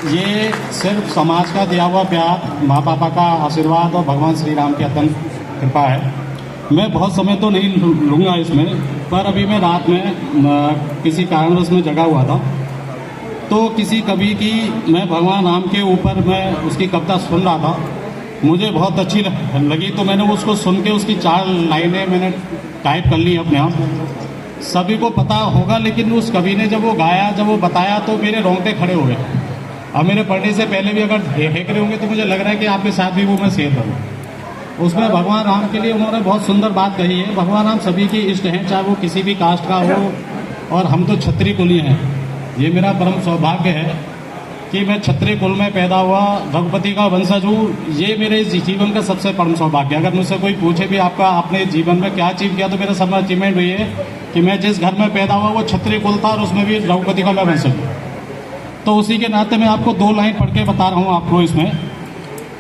ये सिर्फ समाज का दिया हुआ प्यार, माँ पापा का आशीर्वाद और भगवान श्री राम की अत्यंत कृपा है। मैं बहुत समय तो नहीं लूँगा इसमें, पर अभी मैं रात में किसी कारणवश में जगा हुआ था, तो किसी कवि की मैं भगवान राम के ऊपर मैं उसकी कविता सुन रहा था। मुझे बहुत अच्छी लगी, तो मैंने उसको सुन के उसकी 4 लाइनें मैंने टाइप कर ली अपने आप। सभी को पता होगा, लेकिन उस कवि ने जब वो गाया, जब वो बताया, तो मेरे रोंगटे खड़े हो गए। अब मेरे पढ़ने से पहले भी अगर देख रहे होंगे तो मुझे लग रहा है कि आपके साथ भी वो मैं शेयर करूँ। उसमें भगवान राम के लिए उन्होंने बहुत सुंदर बात कही है। भगवान राम सभी की इष्ट हैं, चाहे वो किसी भी कास्ट का हो, और हम तो क्षत्रिय कुलीय हैं। ये मेरा परम सौभाग्य है कि मैं क्षत्रिय कुल में पैदा हुआ, रघुपति का वंशज हूँ। ये मेरे जीवन का सबसे परम सौभाग्य। अगर मुझसे कोई पूछे भी आपका आपने जीवन में क्या अचीव किया, तो मेरा सब अचीवमेंट हुई है कि मैं जिस घर में पैदा हुआ वो क्षत्रिय कुल था, और उसमें भी रघुपति का मैं वंशज हूँ। तो उसी के नाते मैं आपको 2 लाइन पढ़ के बता रहा हूँ आपको। इसमें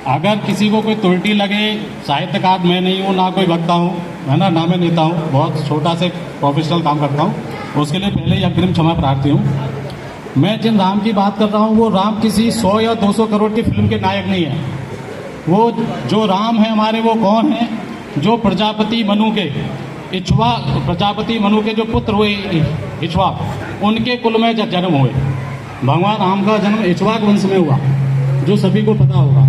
अगर किसी को कोई त्रुटि लगे, साहित्यकार मैं नहीं हूँ, ना कोई वक्ता हूँ, है ना मैं नेता हूँ, बहुत छोटा से प्रोफेशनल काम करता हूँ, उसके लिए पहले ही अग्रिम क्षमा प्रार्थी हूँ। मैं जिन राम की बात कर रहा हूँ, वो राम किसी 100 या 200 करोड़ की फिल्म के नायक नहीं है। वो जो राम है हमारे, वो कौन है? जो प्रजापति मनु के प्रजापति मनु के जो पुत्र हुए इक्ष्वाक, उनके कुल में जन्म हुए। भगवान राम का जन्म इक्ष्वाक वंश में हुआ, जो सभी को पता होगा।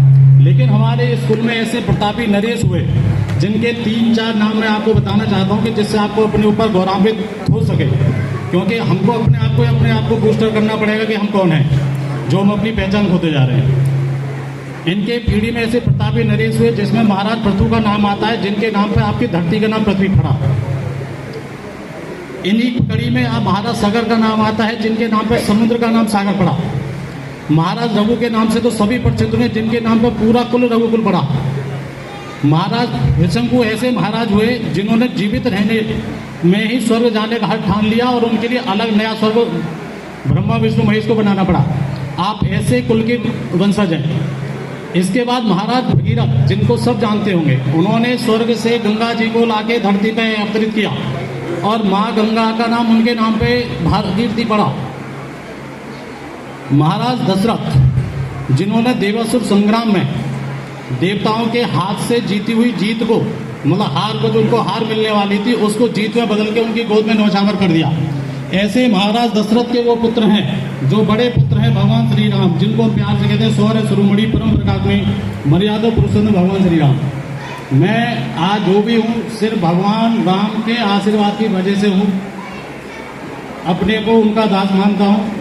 लेकिन हमारे स्कूल में ऐसे प्रतापी नरेश हुए, जिनके 3-4 नाम मैं आपको बताना चाहता हूँ, कि जिससे आपको अपने ऊपर गौरवान्वित हो सके। क्योंकि हमको अपने आप को बूस्टर करना पड़ेगा कि हम कौन हैं, जो हम अपनी पहचान खोते जा रहे हैं। इनके पीढ़ी में ऐसे प्रतापी नरेश हुए, जिसमें महाराज पृथु का नाम आता है, जिनके नाम पर आपकी धरती का नाम पृथ्वी पड़ा। इन्हीं कड़ी में आप महाराज सागर का नाम आता है, जिनके नाम पर समुद्र का नाम सागर पड़ा। महाराज रघु के नाम से तो सभी प्रसिद्ध हुए, जिनके नाम पर पूरा कुल रघुकुल पड़ा। महाराज विशंकु ऐसे महाराज हुए, जिन्होंने जीवित रहने में ही स्वर्ग जाने का हक ठान लिया, और उनके लिए अलग नया स्वर्ग ब्रह्मा विष्णु महेश को बनाना पड़ा। आप ऐसे कुल के वंशज हैं। इसके बाद महाराज भगीरथ, जिनको सब जानते होंगे, उन्होंने स्वर्ग से गंगा जी को लाके धरती पे अवतरित किया, और माँ गंगा का नाम उनके नाम पे भागीरथी पड़ा। महाराज दशरथ, जिन्होंने देवासुर संग्राम में देवताओं के हाथ से जीती हुई जीत को, मतलब हार को, जो उनको हार मिलने वाली थी, उसको जीत में बदल के उनकी गोद में नौछावर कर दिया। ऐसे महाराज दशरथ के वो पुत्र हैं, जो बड़े पुत्र हैं भगवान श्री राम, जिनको प्यार से कहते हैं सौर्य शिरोमणि परम प्रकाशमणि मर्यादा पुरुषोत्तम भगवान श्री राम। मैं आज जो भी हूँ, सिर्फ भगवान राम के आशीर्वाद की वजह से हूँ। अपने को उनका दास मानता हूँ,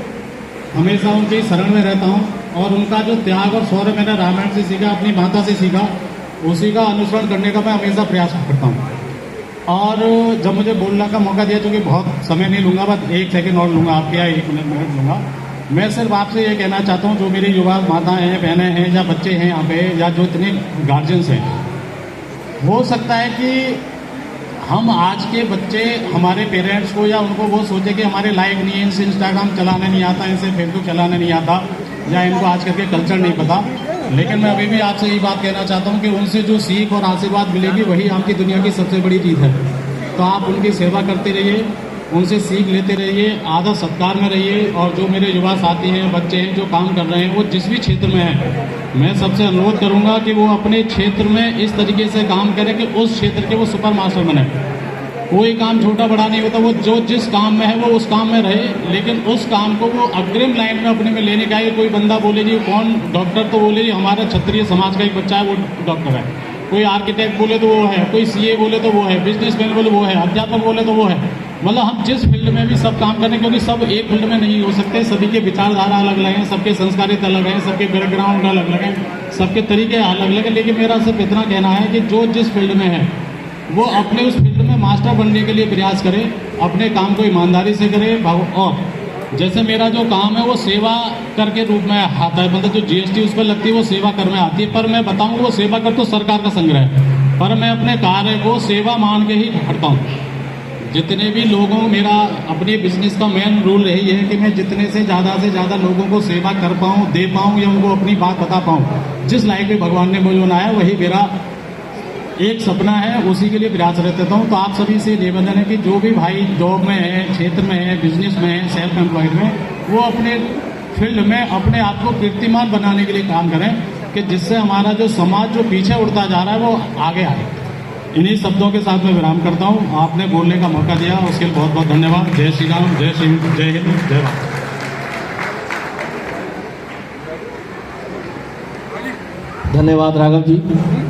हमेशा उनकी शरण में रहता हूँ, और उनका जो त्याग और शौर्य मैंने रामायण से सीखा, अपनी माता से सीखा, उसी का अनुसरण करने का मैं हमेशा प्रयास करता हूँ। और जब मुझे बोलने का मौका दिया, चूँकि बहुत समय नहीं लूँगा, बस 1 सेकंड और लूँगा आपके, या 1 मिनट लूँगा। मैं सिर्फ आपसे ये कहना चाहता हूँ, जो मेरी युवा माताएं हैं, बहनें हैं, या बच्चे हैं यहाँ पे, या जो इतने गार्जियंस हैं, हो सकता है कि हम आज के बच्चे हमारे पेरेंट्स को, या उनको वो सोचे कि हमारे लायक नहीं है, इनसे इंस्टाग्राम चलाना नहीं आता, इनसे फेसबुक चलाना नहीं आता, या इनको आजकल के कल्चर नहीं पता। लेकिन मैं अभी भी आपसे यही बात कहना चाहता हूँ कि उनसे जो सीख और आशीर्वाद मिलेगी, वही आपकी दुनिया की सबसे बड़ी चीज़ है। तो आप उनकी सेवा करते रहिए, उनसे सीख लेते रहिए, आदर सत्कार में रहिए। और जो मेरे युवा साथी हैं, बच्चे हैं, जो काम कर रहे हैं, वो जिस भी क्षेत्र में हैं, मैं सबसे अनुरोध करूँगा कि वो अपने क्षेत्र में इस तरीके से काम करें कि उस क्षेत्र के वो सुपर मास्टर बने। कोई काम छोटा बड़ा नहीं होता, वो जो जिस काम में है वो उस काम में रहे, लेकिन उस काम को वो अग्रिम लाइन में अपने में लेने का है। कोई बंदा बोले जी कौन डॉक्टर, तो बोले जी हमारा क्षत्रिय समाज का एक बच्चा है, वो डॉक्टर है। कोई आर्किटेक्ट बोले तो वो है, कोई सीए बोले तो वो है, बिजनेसमैन बोले वो है, अध्यापक बोले तो वो है। मतलब हम जिस फील्ड में भी सब काम करें, क्योंकि सब एक फील्ड में नहीं हो सकते, सभी के विचारधारा अलग अलग हैं, सबके संस्कारित अलग हैं, सबके बैकग्राउंड अलग अलग हैं, सबके तरीके अलग अलग हैं। लेकिन मेरा सिर्फ इतना कहना है कि जो जिस फील्ड में है, वो अपने उस फील्ड में मास्टर बनने के लिए प्रयास करे, अपने काम को ईमानदारी से करे। और जैसे मेरा जो काम है वो सेवा कर के रूप में आता है, मतलब जो जीएसटी उस पर लगती है वो सेवा कर में आती है। पर मैं बताऊँ, वो सेवा कर तो सरकार का संग्रह है, पर मैं अपने कार्य को सेवा मान के ही करता हूँ। जितने भी लोगों, मेरा अपने बिजनेस का मेन रूल यही है कि मैं जितने से ज़्यादा लोगों को सेवा कर पाऊँ, दे पाऊँ, या उनको अपनी बात बता पाऊँ। जिस लायक भी भगवान ने मुझे बनाया, वही मेरा एक सपना है, उसी के लिए प्रयास रहता हूँ। तो आप सभी से निवेदन है कि जो भी भाई जॉब में है, क्षेत्र में है, बिजनेस में है, सेल्फ एम्प्लॉयड में, वो अपने फील्ड में अपने आप को कीर्तिमान बनाने के लिए काम करें कि जिससे हमारा जो समाज जो पीछे उड़ता जा रहा है वो आगे आए। इन्हीं शब्दों के साथ मैं विराम करता हूँ। आपने बोलने का मौका दिया उसके लिए बहुत बहुत धन्यवाद। जय श्री राम, जय हिंद, जय भारत। धन्यवाद राघव जी।